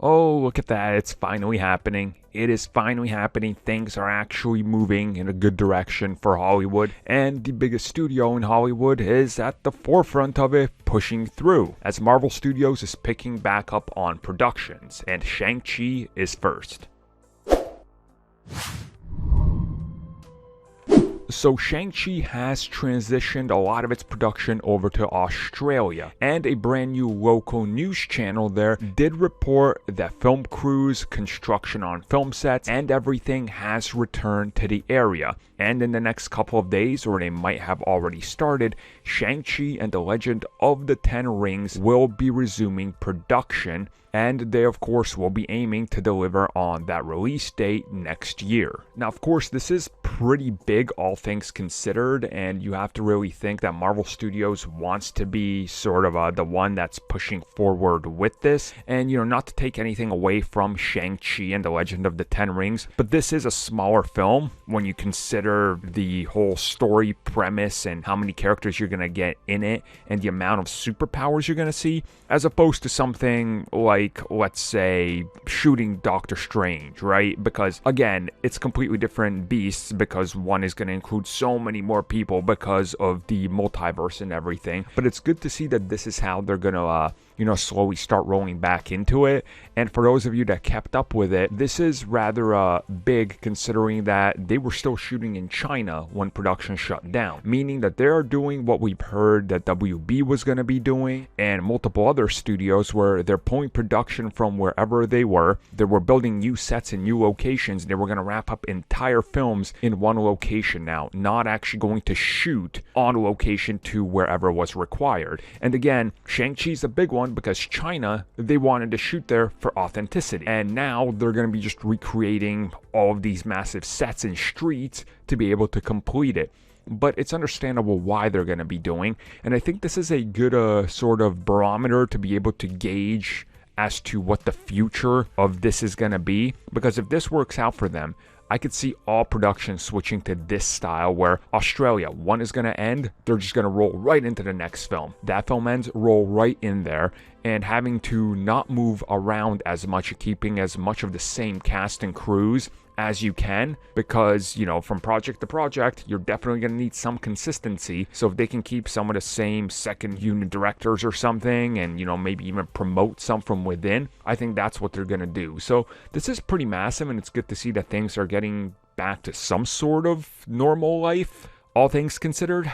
Oh, look at that. It's finally happening. It is finally happening. Things are actually moving in a good direction for Hollywood. And the biggest studio in Hollywood is at the forefront of it, pushing through. As Marvel Studios is picking back up on productions. And Shang-Chi is first. So Shang-Chi has transitioned a lot of its production over to Australia, and a brand new local news channel there did report that film crews, construction on film sets, and everything has returned to the area. And in the next couple of days, or they might have already started, Shang-Chi and the Legend of the Ten Rings will be resuming production, and they of course will be aiming to deliver on that release date next year. Now of course this is pretty big all things considered, and you have to really think that Marvel Studios wants to be sort of the one that's pushing forward with this. And not to take anything away from Shang-Chi and the Legend of the Ten Rings, but this is a smaller film when you consider the whole story premise and how many characters you're going to get in it and the amount of superpowers you're going to see, as opposed to something like, let's say, shooting Doctor Strange, right? Because again, it's completely different beasts, because one is going to include so many more people because of the multiverse and everything. But it's good to see that this is how they're going to slowly start rolling back into it. And for those of you that kept up with it, this is rather big, considering that they were still shooting in China when production shut down, meaning that they're doing what we've heard that WB was going to be doing, and multiple other studios where they're pulling production from wherever they were building new sets and new locations. They were going to wrap up entire films in one location now, not actually going to shoot on location to wherever was required. And again, Shang-Chi's a big one because China, they wanted to shoot there for authenticity, and now they're going to be just recreating all of these massive sets and streets to be able to complete it. But it's understandable why they're going to be doing, and I think this is a good sort of barometer to be able to gauge as to what the future of this is going to be. Because if this works out for them, I could see all production switching to this style where Australia, one is going to end, they're just going to roll right into the next film. That film ends, roll right in there, and having to not move around as much, keeping as much of the same cast and crews as you can, because from project to project you're definitely going to need some consistency. So if they can keep some of the same second unit directors or something, and maybe even promote some from within, I think that's what they're going to do. So this is pretty massive, and it's good to see that things are getting back to some sort of normal life, all things considered.